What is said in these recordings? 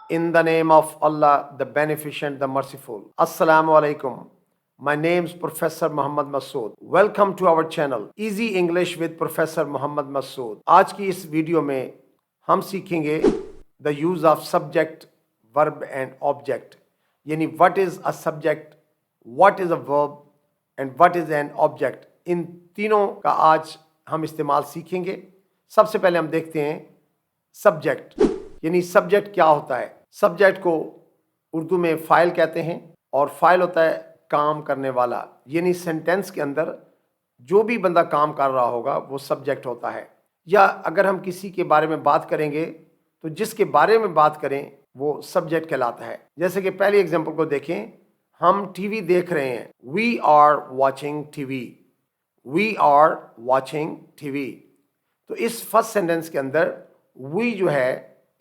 In the name of Allah, the Beneficent, the Merciful. Assalamu alaikum. My name is Professor Muhammad Masood. Welcome to our channel Easy English with Professor Muhammad Masood. आज की इस video में हम सीखेंगे the use of subject, verb and object. यानी what is a subject, what is a verb and what is an object. इन तीनों का आज हम इस्तेमाल सीखेंगे. सबसे पहले हम देखते हैं सब्जेक्ट, यानी सब्जेक्ट क्या होता है. सब्जेक्ट को उर्दू में फ़ाइल कहते हैं और फ़ाइल होता है काम करने वाला, यानी सेंटेंस के अंदर जो भी बंदा काम कर रहा होगा वो सब्जेक्ट होता है. या अगर हम किसी के बारे में बात करेंगे तो जिसके बारे में बात करें वो सब्जेक्ट कहलाता है. जैसे कि पहली एग्जांपल को देखें, हम टीवी देख रहे हैं. We are watching TV. We are watching TV. तो इस फर्स्ट सेंटेंस के अंदर वी जो है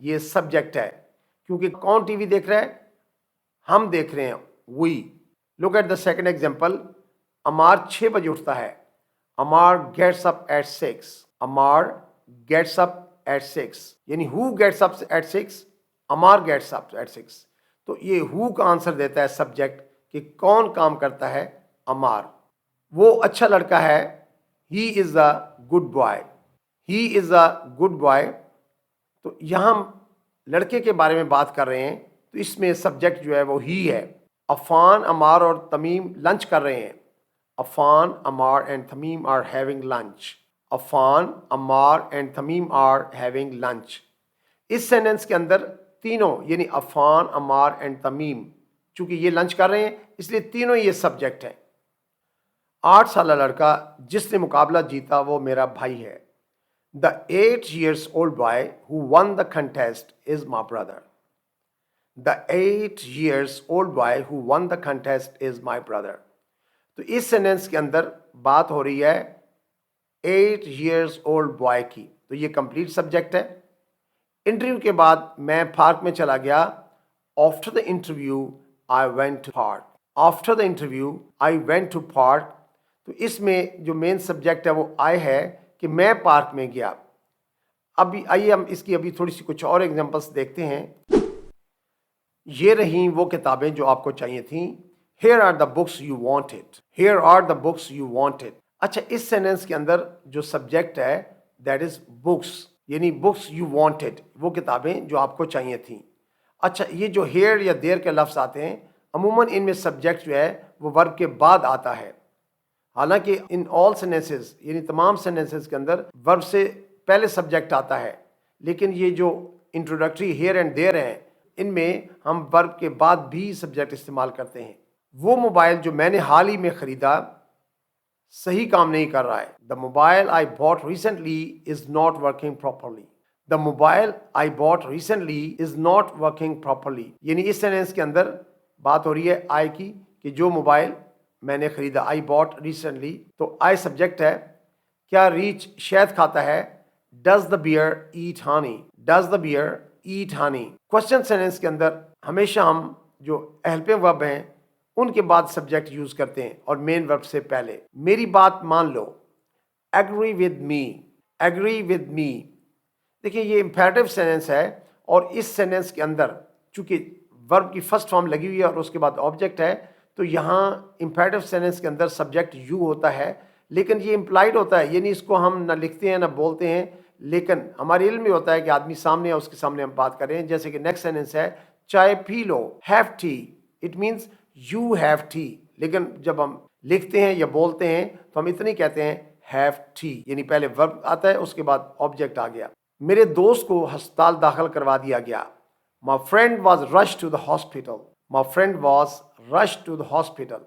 ये सब्जेक्ट है, क्योंकि कौन टीवी देख रहा है? हम देख रहे हैं, we. Look at the second example. Ammar 6 बजे उठता है. Ammar gets up at 6. Ammar gets up at 6, यानी who gets up at 6? Ammar gets up at 6. तो ये हु का आंसर देता है सब्जेक्ट कि कौन काम करता है? अमार. वो अच्छा लड़का है. He is a good boy. He is a good boy. तो यहाँ हम लड़के के बारे में बात कर रहे हैं, तो इसमें सब्जेक्ट जो है वो ही है. अफान, अमार और तमीम लंच कर रहे हैं. Afan, Ammar and Tamim are having lunch. Afan, Ammar and Tamim are having lunch. इस सेंटेंस के अंदर तीनों यानी अफान, अमार एंड तमीम, चूंकि ये लंच कर रहे हैं इसलिए तीनों ये सब्जेक्ट हैं. 8 साल लड़का जिसने मुकाबला जीता वो मेरा भाई है. The 8 years old boy who won the contest is my brother. The 8 years old boy who won the contest is my brother. तो इस सेंटेंस के अंदर बात हो रही है 8 years old boy की, तो ये कंप्लीट सब्जेक्ट है. इंटरव्यू के बाद मैं पार्क में चला गया. After the interview I went to park. After the interview I went to park. तो इसमें जो मेन सब्जेक्ट है वो I है कि मैं पार्क में गया. अभी आइए हम इसकी अभी थोड़ी सी कुछ और एग्जांपल्स देखते हैं. ये रही वो किताबें जो आपको चाहिए थीं. Here are the books you wanted. Here are the books you wanted. अच्छा, इस सेंटेंस के अंदर जो सब्जेक्ट है दैट इज बुक्स, यानी बुक्स यू वांटेड, वो किताबें जो आपको चाहिए थीं. अच्छा, ये जो हेयर या देयर के लफ्ज़ आते हैं अमूमन इनमें सब्जेक्ट जो है वो वर्ब के बाद आता है. हालांकि इन ऑल सेंटेंसेस यानी तमाम सेंटेंसेस के अंदर वर्ब से पहले सब्जेक्ट आता है, लेकिन ये जो इंट्रोडक्टरी हेयर एंड देयर हैं इनमें हम वर्ब के बाद भी सब्जेक्ट इस्तेमाल करते हैं. वो मोबाइल जो मैंने हाल ही में ख़रीदा सही काम नहीं कर रहा है. The mobile I bought recently is not working properly. The mobile I bought recently is not working properly, यानी इस सेंटेंस के अंदर बात हो रही है आई की कि जो मोबाइल मैंने ख़रीदा. आई बॉट रिसेंटली, तो आई सब्जेक्ट है. क्या रीच शहद खाता है? Does the bear eat honey. Does the bear eat honey. Question sentence के अंदर हमेशा हम जो हेल्पिंग वर्ब हैं उनके बाद सब्जेक्ट यूज करते हैं और मेन वर्ब से पहले. मेरी बात मान लो. Agree with me. Agree with me. देखिए ये इंपेरेटिव सेंटेंस है और इस सेंटेंस के अंदर चूंकि वर्ब की फर्स्ट फॉर्म लगी हुई है और उसके बाद ऑब्जेक्ट है, तो यहाँ इंपेरेटिव सेंटेंस के अंदर सब्जेक्ट यू होता है, लेकिन ये इम्प्लाइड होता है, यानी इसको हम ना लिखते हैं ना बोलते हैं, लेकिन हमारे इल्म में होता है कि आदमी सामने है उसके सामने हम बात करें. जैसे कि नेक्स्ट सेंटेंस है चाय P low. Have T. It means you have T, लेकिन जब हम लिखते हैं या बोलते हैं तो हम इतनी कहते हैं हैव टी, यानी पहले वर्ब आता है उसके बाद ऑब्जेक्ट आ गया. मेरे दोस्त को अस्पताल दाखिल करवा दिया गया. My friend was rush to the hospital. My friend was rush to the hospital.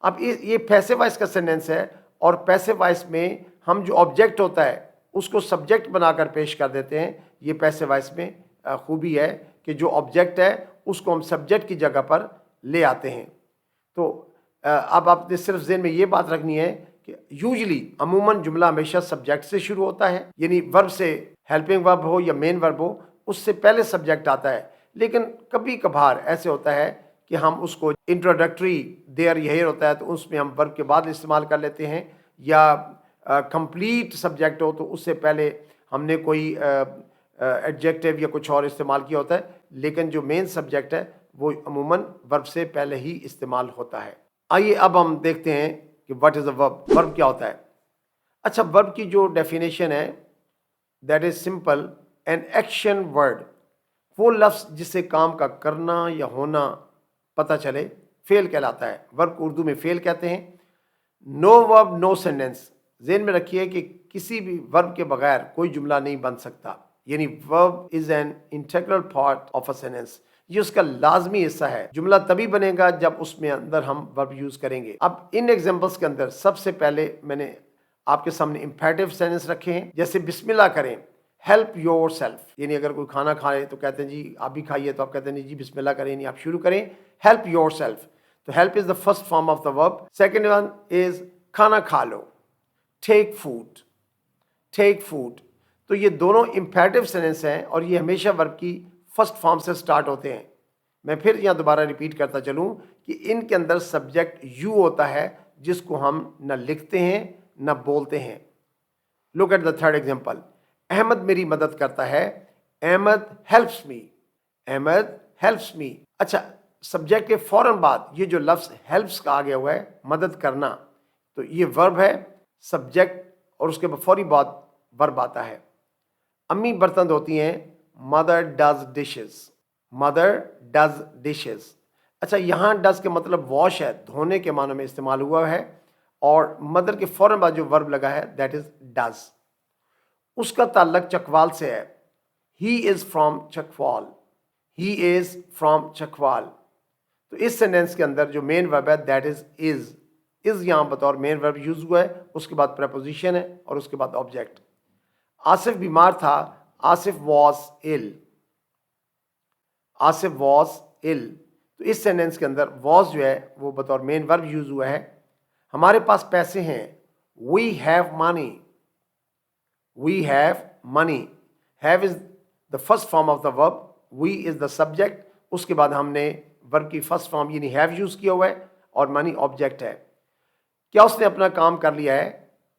अब ये पैसिव वॉइस का सेंटेंस है और पैसिव वॉइस में हम जो ऑब्जेक्ट होता है उसको सब्जेक्ट बनाकर पेश कर देते हैं. ये पैसिव वॉइस में खूबी है कि जो ऑब्जेक्ट है उसको हम सब्जेक्ट की जगह पर ले आते हैं. तो अब आपने सिर्फ ज़हन में ये बात रखनी है कि यूजली अमूमन जुमला हमेशा सब्जेक्ट से शुरू होता है, यानी वर्ब से हेल्पिंग वर्ब हो या मेन वर्ब हो उससे पहले सब्जेक्ट आता है. लेकिन कभी कभार ऐसे होता है कि हम उसको इंट्रोडक्टरी देयर यही होता है तो उसमें हम वर्ब के बाद इस्तेमाल कर लेते हैं, या कंप्लीट सब्जेक्ट हो तो उससे पहले हमने कोई ایڈجیکٹیو یا کچھ اور استعمال کیا ہوتا ہے، لیکن جو مین سبجیکٹ ہے وہ عموماً ورب سے پہلے ہی استعمال ہوتا ہے۔ آئیے اب ہم دیکھتے ہیں کہ واٹ از اے ورب، ورب کیا ہوتا ہے۔ اچھا، ورب کی جو ڈیفینیشن ہے that is simple an action word, وہ لفظ جس سے کام کا کرنا یا ہونا پتہ چلے، فعل کہلاتا ہے۔ ورب کو اردو میں فعل کہتے ہیں۔ نو ورب نو سینٹینس، ذہن میں رکھیے کہ کسی بھی ورب کے بغیر کوئی جملہ نہیں بن سکتا، یعنی ورب is an integral part of a sentence, یہ اس کا لازمی حصہ ہے۔ جملہ تبھی بنے گا جب اس میں اندر ہم ورب یوز کریں گے۔ اب ان ایگزامپلس کے اندر سب سے پہلے میں نے آپ کے سامنے امپیریٹیو سینٹینس رکھے ہیں، جیسے بسم اللہ کریں، ہیلپ یور سیلف، یعنی اگر کوئی کھانا کھائے تو کہتے ہیں جی آپ بھی کھائیے، تو آپ کہتے ہیں جی بسم اللہ کریں، یعنی آپ شروع کریں، ہیلپ یور سیلف۔ تو help is the first form of the verb. Second one is کھانا کھا لو، ٹیک فوڈ، ٹیک فوڈ۔ تو یہ دونوں امپیریٹیو سینٹینس ہیں اور یہ ہمیشہ ورب کی فرسٹ فارم سے سٹارٹ ہوتے ہیں۔ میں پھر یہاں دوبارہ ریپیٹ کرتا چلوں کہ ان کے اندر سبجیکٹ یو ہوتا ہے، جس کو ہم نہ لکھتے ہیں نہ بولتے ہیں۔ Look at the third example, Ahmed میری مدد کرتا ہے، Ahmed helps me, Ahmed helps me. اچھا، سبجیکٹ کے فوراً بعد یہ جو لفظ ہیلپس کا آگیا ہوا ہے، مدد کرنا، تو یہ ورب ہے، سبجیکٹ، اور اس کے فوری بعد ورب آتا ہے۔ امی برتن دھوتی ہیں، mother does dishes, mother does dishes. اچھا، یہاں ڈز کے مطلب واش ہے، دھونے کے معنی میں استعمال ہوا ہے، اور مدر کے فوراً بعد جو ورب لگا ہے دیٹ از ڈز۔ اس کا تعلق چکوال سے ہے، he is from Chakwal, he is from Chakwal. تو اس سینٹینس کے اندر جو مین ورب ہے دیٹ از از، از یہاں بطور مین ورب یوز ہوا ہے، اس کے بعد پریپوزیشن ہے اور اس کے بعد آبجیکٹ۔ آصف بیمار تھا، Asif was ill، Asif was ill۔ تو اس سینٹینس کے اندر واز جو ہے وہ بطور مین ورب یوز ہوا ہے۔ ہمارے پاس پیسے ہیں، we have money, we have money. Have is the first form of the verb, we is the subject, اس کے بعد ہم نے ورب کی فرسٹ فارم یعنی ہیو یوز کیا ہوا ہے، اور منی آبجیکٹ ہے۔ کیا اس نے اپنا کام کر لیا ہے؟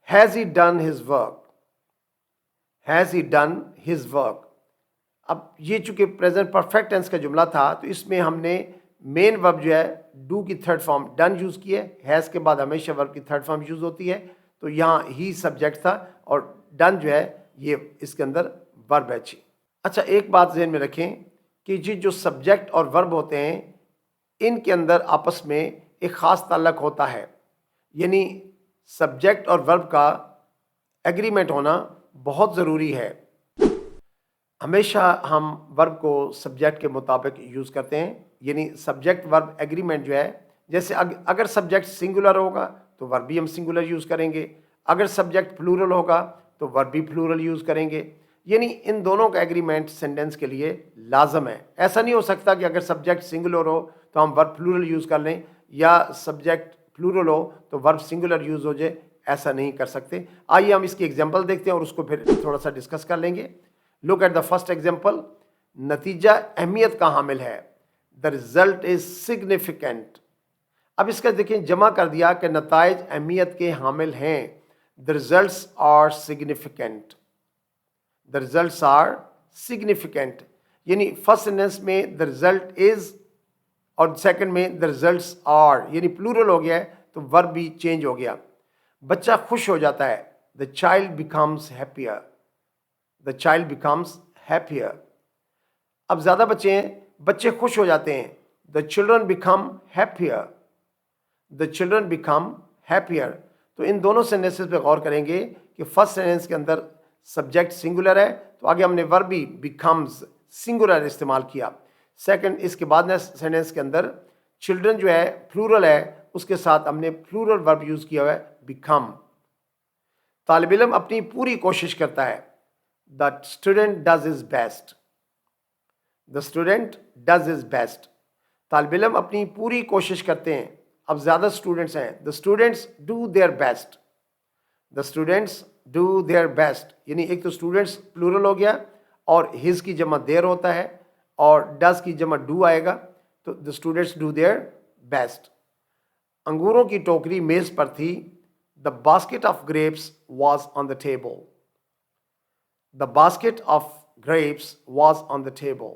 Has he done his work, has he done his work. اب یہ چونکہ پریزنٹ پرفیکٹ ٹینس کا جملہ تھا، تو اس میں ہم نے مین ورب جو ہے ڈو کی تھرڈ فارم ڈن یوز کی ہے، ہیز کے بعد ہمیشہ ورب کی تھرڈ فارم یوز ہوتی ہے، تو یہاں ہی سبجیکٹ تھا اور ڈن جو ہے یہ اس کے اندر ورب ہے۔ اچھا، ایک بات ذہن میں رکھیں کہ یہ جو سبجیکٹ اور ورب ہوتے ہیں، ان کے اندر آپس میں ایک خاص تعلق ہوتا ہے، یعنی سبجیکٹ اور ورب کا ایگریمنٹ ہونا بہت ضروری ہے۔ ہمیشہ ہم ورب کو سبجیکٹ کے مطابق یوز کرتے ہیں، یعنی سبجیکٹ ورب ایگریمنٹ جو ہے، جیسے اگر سبجیکٹ سنگولر ہوگا تو ورب بھی ہم سنگولر یوز کریں گے، اگر سبجیکٹ پلورل ہوگا تو ورب بھی پلورل یوز کریں گے، یعنی ان دونوں کا ایگریمنٹ سینٹینس کے لیے لازم ہے۔ ایسا نہیں ہو سکتا کہ اگر سبجیکٹ سنگولر ہو تو ہم ورب پلورل یوز کر لیں، یا سبجیکٹ پلورل ہو تو ورب سنگولر یوز ہو جائے، ایسا نہیں کر سکتے۔ آئیے ہم اس کی ایگزامپل دیکھتے ہیں اور اس کو پھر تھوڑا سا ڈسکس کر لیں گے۔ Look at the first example, نتیجہ اہمیت کا حامل ہے، دا ریزلٹ از سگنیفیکنٹ۔ اب اس کا دیکھیں جمع کر دیا کہ نتائج اہمیت کے حامل ہیں، the results are significant, the results are significant, یعنی فرسٹ سینٹینس میں دا ریزلٹ از اور سیکنڈ میں دا ریزلٹس آر، یعنی پلورل ہو گیا ہے تو ورب بھی چینج ہو گیا۔ بچہ خوش ہو جاتا ہے، the child becomes happier, the child becomes happier. اب زیادہ بچے ہیں، بچے خوش ہو جاتے ہیں، the children become happier, the children become happier. تو ان دونوں سینٹینسز پہ غور کریں گے کہ فرسٹ سینٹینس کے اندر سبجیکٹ سنگولر ہے تو آگے ہم نے ورب بھی بیکمز سنگولر استعمال کیا۔ سیکنڈ، اس کے بعد سینٹینس کے اندر چلڈرن جو ہے پلورل ہے، اس کے ساتھ ہم نے پلورل ورب یوز کیا ہوا ہے بیکم۔ طالب علم اپنی پوری کوشش کرتا ہے، the student does his best, the student does his best. طالب علم اپنی پوری کوشش کرتے ہیں، اب زیادہ اسٹوڈنٹس ہیں، the students do their best, the students do their best, یعنی ایک تو اسٹوڈنٹس پلورل ہو گیا اور ہز کی جمع دیر ہوتا ہے اور ڈز کی جمع ڈو آئے گا، تو the students do their best. انگوروں کی ٹوکری میز پر تھی، the basket of grapes was on the table, the basket of grapes was on the table.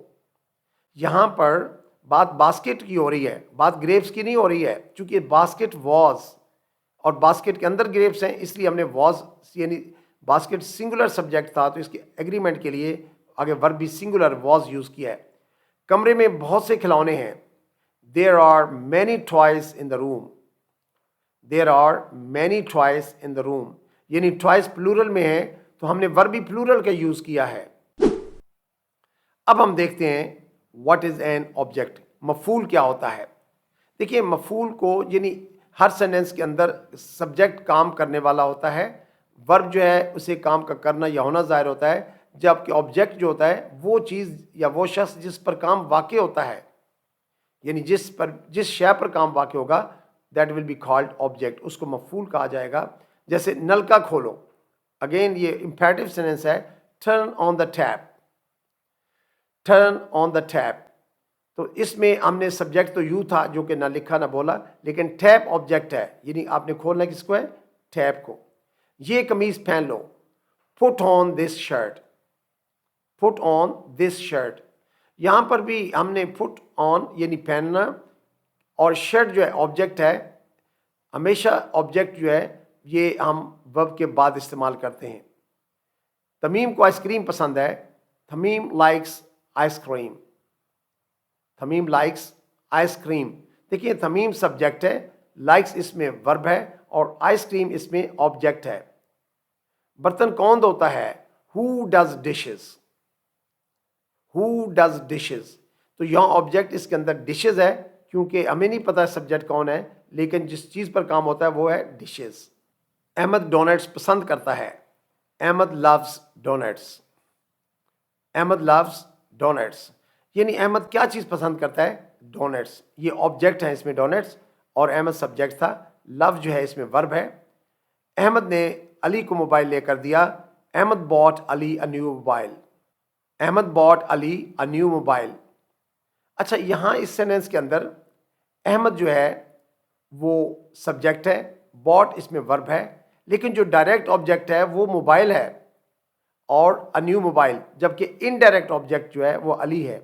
यहाँ पर बात बास्केट की हो रही है, बात ग्रेप्स की नहीं हो रही है, क्योंकि बास्केट was और बास्केट के अंदर ग्रेप्स हैं, इसलिए हमने was यानी बास्केट सिंगुलर सब्जेक्ट था, तो इसके एग्रीमेंट के लिए आगे वर्ब भी सिंगुलर was यूज किया है। कमरे में बहुत से खिलौने हैं। There are many toys in the room. There are many toys in the room. यानी toys प्लूरल में है, तो हमने वर्ब भी प्लूरल का यूज किया है। अब हम देखते हैं व्हाट इज एन ऑब्जेक्ट। मफूल क्या होता है? देखिए, मफूल को यानी हर सेंटेंस के अंदर सब्जेक्ट काम करने वाला होता है, वर्ब जो है उसे काम का करना या होना ज़ाहिर होता है, जबकि ऑब्जेक्ट जो होता है वो चीज़ या वो शख्स जिस पर काम वाक़ होता है, यानी जिस शय पर काम वाक़ होगा, that will be called object, उसको मफूल कहा जाएगा। जैसे नलका खोलो, अगेन ये इम्पेरेटिव सेंटेंस है, turn on the tap, turn on the tap. तो इसमें हमने सब्जेक्ट तो यू था जो कि ना लिखा ना बोला, लेकिन टैप ऑब्जेक्ट है, यानी आपने खोलना किसको है? टैप को। ये कमीज पहन लो, put on this shirt, put on this shirt. यहाँ पर भी हमने पुट ऑन यानी पहनना, और शर्ट जो है ऑब्जेक्ट है। हमेशा ऑब्जेक्ट जो है ये हम वर्ब के बाद इस्तेमाल करते हैं। तमीम को आइसक्रीम पसंद है, Tamim likes ice cream, Tamim likes ice cream. देखिए, तमीम सब्जेक्ट है, लाइक्स इसमें वर्ब है और आइसक्रीम इसमें ऑब्जेक्ट है। बर्तन कौन धोता है? Who does dishes, who does dishes. तो यहाँ ऑब्जेक्ट इसके अंदर डिशेस है, क्योंकि हमें नहीं पता सब्जेक्ट कौन है, लेकिन जिस चीज़ पर काम होता है वो है डिशेस। अहमद डोनट्स पसंद करता है, Ahmed loves donuts, Ahmed loves donuts. यानी अहमद क्या चीज़ पसंद करता है? डोनट्स। ये ऑब्जेक्ट है इसमें डोनट्स, और अहमद सब्जेक्ट था, लव जो है इसमें वर्ब है। अहमद ने अली को मोबाइल लेकर दिया, Ahmed bought Ali a new mobile, Ahmed bought Ali a new mobile. अच्छा, यहाँ इस सेंटेंस के अंदर अहमद जो है वो सब्जेक्ट है, बॉट इसमें वर्ब है, लेकिन जो डायरेक्ट ऑब्जेक्ट है वो मोबाइल है और अ न्यू मोबाइल, जबकि इनडायरेक्ट ऑब्जेक्ट जो है वो अली है।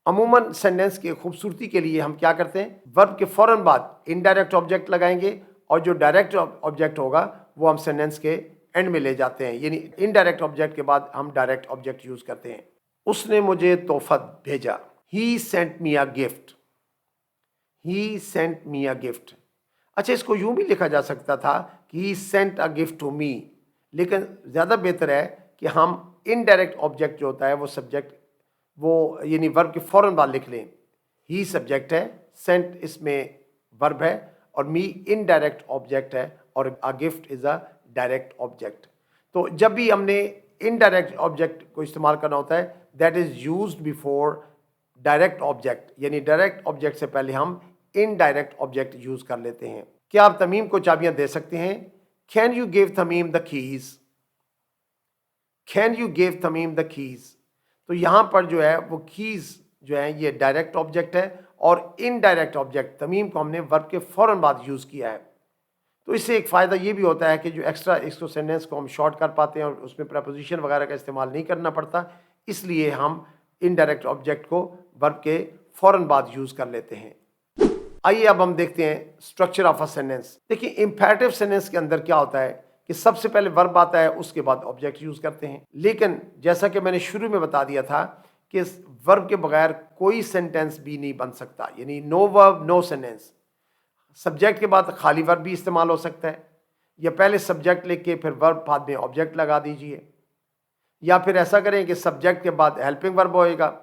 अमूमन सेंटेंस की खूबसूरती के लिए हम क्या करते हैं? वर्ब के फ़ौरन बाद इनडायरेक्ट ऑब्जेक्ट लगाएंगे, और जो डायरेक्ट ऑब्जेक्ट होगा वो हम सेंटेंस के एंड में ले जाते हैं, यानी इनडायरेक्ट ऑब्जेक्ट के बाद हम डायरेक्ट ऑब्जेक्ट यूज़ करते हैं। उसने मुझे तोहफा भेजा, he sent me a gift, he sent me a gift. अच्छा, इसको यूँ भी लिखा जा सकता था कि he sent a gift to me, लेकिन ज़्यादा बेहतर है कि हम इनडायरेक्ट ऑब्जेक्ट जो होता है वो सब्जेक्ट, वो यानी वर्ब के फ़ौरन बाद लिख लें। ही सब्जेक्ट है, सेंट इसमें वर्ब है, और मी इनडायरेक्ट ऑब्जेक्ट है, और a gift is a direct object. तो जब भी हमने इनडायरेक्ट ऑब्जेक्ट को इस्तेमाल करना होता है, that is used before direct object, यानी डायरेक्ट ऑब्जेक्ट से पहले हम इनडायरेक्ट ऑब्जेक्ट यूज़ कर लेते हैं। क्या आप तमीम को चाबियाँ दे सकते हैं? Can you give Tamim the keys, can you give Tamim the keys. तो यहाँ पर जो है वो कीज़ जो है ये डायरेक्ट ऑब्जेक्ट है, और इनडायरेक्ट ऑब्जेक्ट तमीम को हमने वर्ब के फ़ौरन बाद यूज़ किया है। तो इससे एक फ़ायदा ये भी होता है कि जो एक्स्ट्रा इसको सेंटेंस को हम शॉर्ट कर पाते हैं और उसमें प्रपोजिशन वगैरह का इस्तेमाल नहीं करना पड़ता, इसलिए हम इनडायरेक्ट ऑब्जेक्ट को वर्ब के फ़ौरन बाद यूज़ कर लेते हैं। आइए अब हम देखते हैं स्ट्रक्चर ऑफ अ सेंटेंस। देखिए, इम्पेरेटिव सेंटेंस के अंदर क्या होता है कि सबसे पहले वर्ब आता है, उसके बाद ऑब्जेक्ट यूज़ करते हैं। लेकिन जैसा कि मैंने शुरू में बता दिया था कि वर्ब के बगैर कोई सेंटेंस भी नहीं बन सकता, यानी no verb no sentence. Subject के बाद खाली वर्ब भी इस्तेमाल हो सकता है, या पहले सब्जेक्ट लिख के फिर वर्ब बाद में ऑब्जेक्ट लगा दीजिए, या फिर ऐसा करें कि सब्जेक्ट के बाद हेल्पिंग वर्ब होएगा,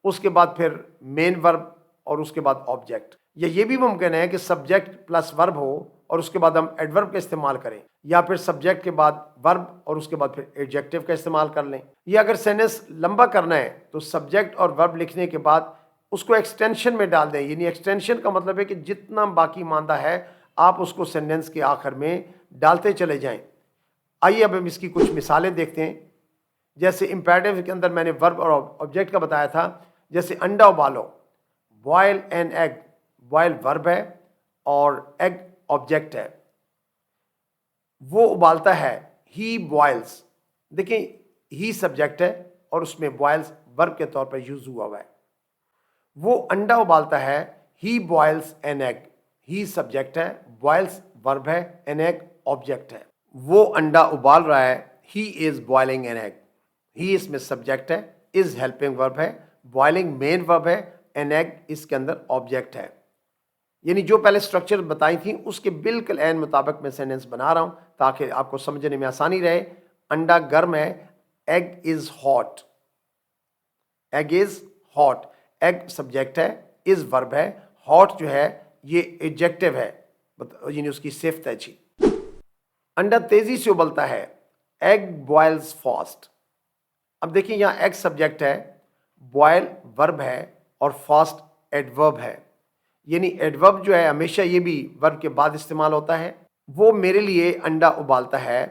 उसके बाद फिर मेन वर्ब और उसके बाद ऑब्जेक्ट। या ये भी मुमकिन है कि सब्जेक्ट प्लस वर्ब हो और उसके बाद हम एडवर्ब का इस्तेमाल करें, या फिर सब्जेक्ट के बाद वर्ब और उसके बाद फिर एडजेक्टिव का इस्तेमाल कर लें। या अगर सेंटेंस लंबा करना है तो सब्जेक्ट और वर्ब लिखने के बाद उसको एक्सटेंशन में डाल दें, यानी एक्सटेंशन का मतलब है कि जितना बाकी मानदा है आप उसको सेंटेंस के आखिर में डालते चले जाएं। आइए अब हम इसकी कुछ मिसालें देखते हैं। जैसे इम्पेरेटिव के अंदर मैंने वर्ब और ऑब्जेक्ट का बताया था, जैसे अंडा उबालो, boil an egg, boil verb है और एग ऑब्जेक्ट है। वो उबालता है, ही बॉयल्स। देखिए, ही सब्जेक्ट है اور اس میں boils verb کے طور پر یوز ہوا ہوا ہے. وہ انڈا ابالتا ہے, he boils an egg. he subject ہے, boils verb ہے, an egg آبجیکٹ ہے. وہ انڈا ابال رہا ہے, he is boiling an egg. he اس میں سبجیکٹ ہے, is helping verb ہے, boiling main verb ہے, an egg اس کے اندر آبجیکٹ ہے. یعنی جو پہلے سٹرکچر بتائی تھیں اس کے بالکل عین مطابق میں سینٹنس بنا رہا ہوں تاکہ آپ کو سمجھنے میں آسانی رہے. انڈا گرم ہے, egg is hot. Egg is hot, egg subject ہے, از ورب ہے, ہاٹ جو ہے یہ ایڈجیکٹو ہے, یعنی اس کی صفت ہے. جی انڈا تیزی سے ابلتا ہے, ایگ بوائلز فاسٹ. اب دیکھیں یہاں ایگ سبجیکٹ ہے, بوائل ورب ہے اور فاسٹ ایڈورب ہے. یعنی ایڈورب جو ہے ہمیشہ یہ بھی ورب کے بعد استعمال ہوتا ہے. وہ میرے لیے انڈا ابالتا ہے,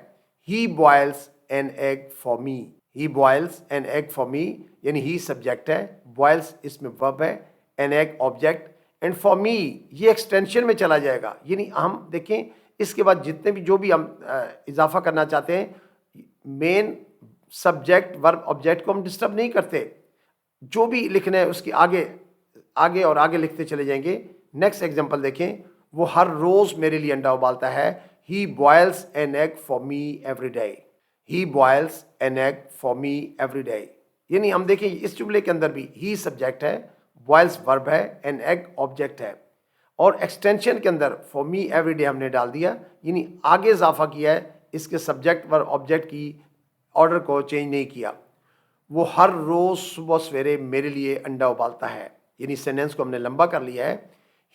he boils an egg for me. He boils an egg for me, یعنی ہی سبجیکٹ ہے, بوائلز اس میں ورب ہے, an egg object, and for me یہ ایکسٹینشن میں چلا جائے گا. یعنی ہم دیکھیں اس کے بعد جتنے بھی جو بھی ہم اضافہ کرنا چاہتے ہیں, مین سبجیکٹ ورب آبجیکٹ کو ہم ڈسٹرب نہیں کرتے. جو بھی لکھنا ہے اس کی آگے اور آگے لکھتے چلے جائیں گے. نیکسٹ ایگزامپل دیکھیں, وہ ہر روز میرے لیے انڈا ابالتا ہے, he boils an egg for me every day. He boils an egg for me every day. یعنی ہم دیکھیں اس جملے کے اندر بھی ہی سبجیکٹ ہے, بوائلز ورب ہے, این ایگ آبجیکٹ ہے, اور ایکسٹینشن کے اندر فار می ایوری ڈے ہم نے ڈال دیا, یعنی آگے اضافہ کیا ہے, اس کے سبجیکٹ ورب آبجیکٹ کی آرڈر کو چینج نہیں کیا. وہ ہر روز صبح سویرے میرے لیے انڈا ابالتا ہے. یعنی سینٹنس کو ہم نے لمبا کر لیا ہے,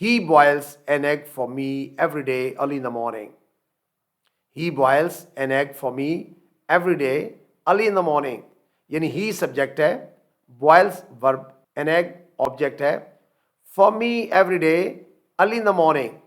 he boils an egg for me every day early in the morning. He boils an egg for me every day early in the morning. یعنی ہی سبجیکٹ ہے, boils verb, an egg object ہے, for me every day early in the morning.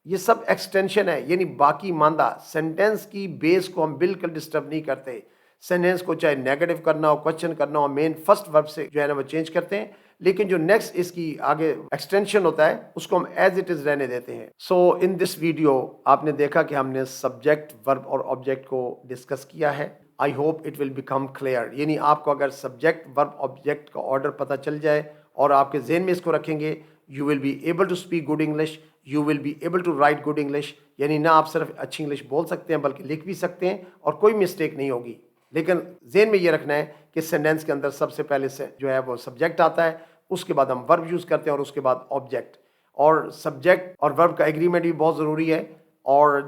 یہ سب extension ہے, یعنی باقی ماندہ sentence کی بیس کو ہم بالکل ڈسٹرب نہیں کرتے. سینٹنس کو چاہے نیگیٹو کرنا ہو, کوشچن کرنا ہو, مین فرسٹ ورب سے جو ہے نا وہ چینج کرتے ہیں, لیکن جو نیکسٹ اس کی آگے ایکسٹینشن ہوتا ہے اس کو ہم ایز اٹ از رہنے دیتے ہیں. سو ان دس ویڈیو آپ نے دیکھا کہ ہم نے سبجیکٹ ورب اور آبجیکٹ کو ڈسکس کیا ہے. I hope it will become clear. یعنی آپ کو اگر سبجیکٹ ورب آبجیکٹ کا آرڈر پتہ چل جائے اور آپ کے ذہن میں اس کو رکھیں گے, you will be able to speak good English, you will be able to write good English. یعنی نہ آپ صرف اچھی انگلش بول سکتے ہیں بلکہ لکھ بھی سکتے ہیں اور کوئی مسٹیک نہیں ہوگی. لیکن ذہن میں یہ رکھنا ہے کہ سینٹنس کے اندر سب سے پہلے سے جو ہے وہ سبجیکٹ آتا ہے, اس کے بعد ہم ورب یوز کرتے ہیں اور اس کے بعد آبجیکٹ. اور سبجیکٹ اور ورب کا ایگریمنٹ بھی بہت ضروری ہے. اور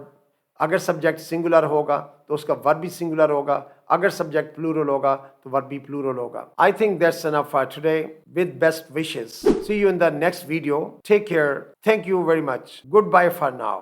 اگر سبجیکٹ سنگولر ہوگا تو اس کا ورب بھی سنگولر ہوگا, اگر سبجیکٹ پلورل ہوگا تو ورب بھی پلورل ہوگا. I think that's enough for today. With best wishes. See you in the next video. Take care. Thank you very much. Goodbye for now.